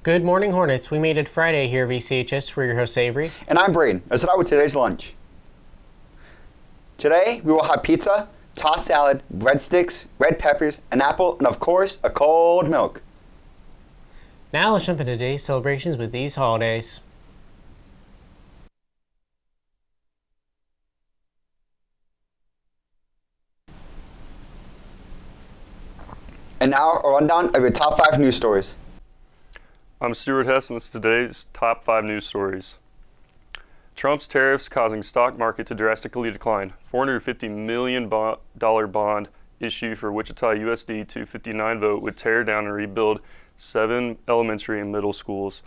Good morning, Hornets. We made it Friday here at VCHS. We're your host, Avery. And I'm Braden. Let's start with today's lunch. Today, we will have pizza, tossed salad, breadsticks, red peppers, an apple, and of course, a cold milk. Now let's jump into today's celebrations with these holidays. And now, a rundown of your top 5 news stories. I'm Stuart Hess, and this is today's top 5 news stories. Trump's tariffs causing stock market to drastically decline. $450 million bond issue for Wichita USD 259 vote would tear down and rebuild 7 elementary and middle schools.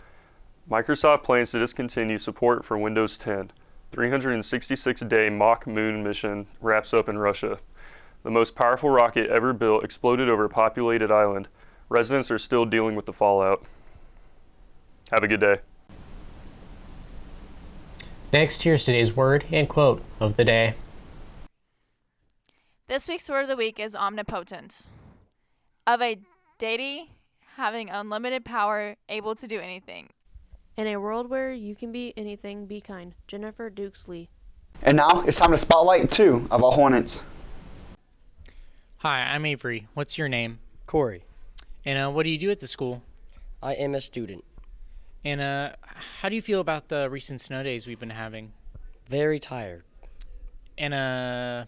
Microsoft plans to discontinue support for Windows 10. 366-day mock moon mission wraps up in Russia. The most powerful rocket ever built exploded over a populated island. Residents are still dealing with the fallout. Have a good day. Next, here's today's word and quote of the day. This week's word of the week is omnipotent. Of a deity having unlimited power, able to do anything. In a world where you can be anything, be kind. Jennifer Dukes Lee. And now, it's time to spotlight 2 of our Hornets. Hi, I'm Avery. What's your name? Corey. And what do you do at the school? I am a student. And how do you feel about the recent snow days we've been having? Very tired. And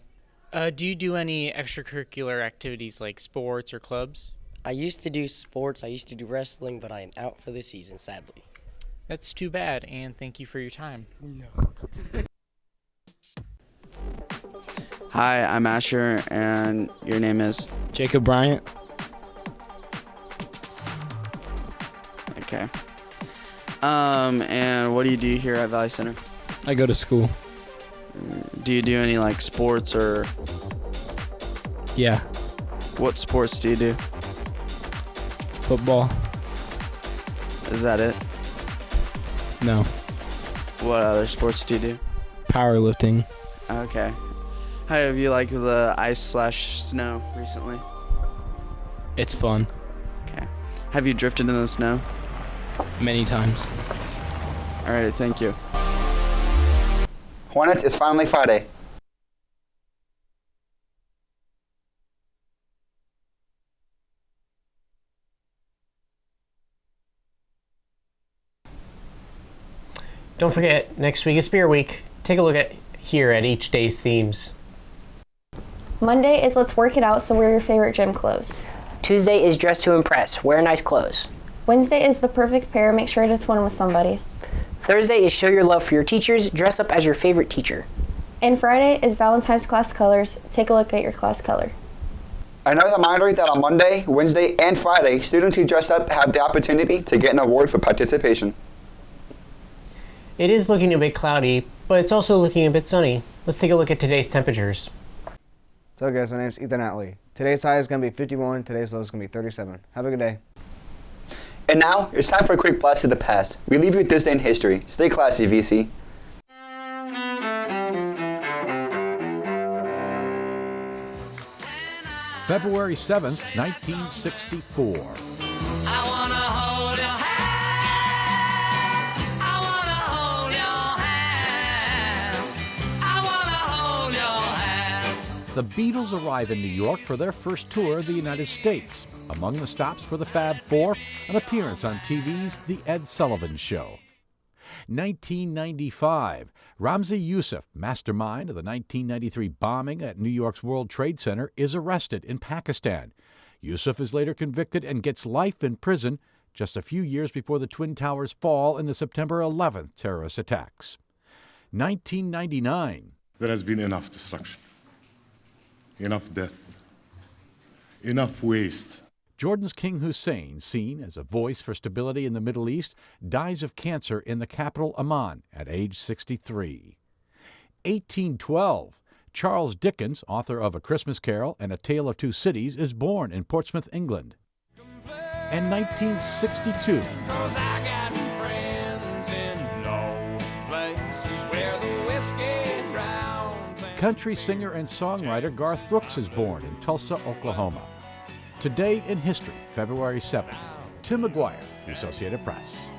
do you do any extracurricular activities like sports or clubs? I used to do sports, I used to do wrestling, but I am out for the season, sadly. That's too bad, and thank you for your time. Hi, I'm Asher, and your name is? Jacob Bryant. Okay. And what do you do here at Valley Center? I go to school. Do you do any, like, sports or? Yeah. What sports do you do? Football. Is that it? No. What other sports do you do? Powerlifting. Okay. How have you liked the ice/snow recently? It's fun. Okay. Have you drifted in the snow? Many times. All right, thank you. Hornets, it's finally Friday. Don't forget, next week is Beer Week. Take a look at each day's themes. Monday is let's work it out, so wear your favorite gym clothes. Tuesday is dress to impress, wear nice clothes. Wednesday is the perfect pair, make sure it's one with somebody. Thursday is show your love for your teachers, dress up as your favorite teacher. And Friday is Valentine's class colors, take a look at your class color. Another reminder that on Monday, Wednesday, and Friday, students who dress up have the opportunity to get an award for participation. It is looking a bit cloudy, but it's also looking a bit sunny. Let's take a look at today's temperatures. So guys, my name's Ethan Atley. Today's high is going to be 51, today's low is going to be 37. Have a good day. And now, it's time for a quick blast of the past. We leave you with this day in history. Stay classy, VC. February 7th, 1964. The Beatles arrive in New York for their first tour of the United States. Among the stops for the Fab Four, an appearance on TV's The Ed Sullivan Show. 1995, Ramzi Yousef, mastermind of the 1993 bombing at New York's World Trade Center, is arrested in Pakistan. Yousef is later convicted and gets life in prison just a few years before the Twin Towers fall in the September 11th terrorist attacks. 1999. There has been enough destruction. Enough death, enough waste. Jordan's King Hussein, seen as a voice for stability in the Middle East, dies of cancer in the capital Amman at age 63. 1812. Charles Dickens, author of A Christmas Carol and A Tale of Two Cities, is born in Portsmouth, England. And 1962. Country singer and songwriter Garth Brooks is born in Tulsa, Oklahoma. Today in history, February 7th, Tim McGuire, The Associated Press.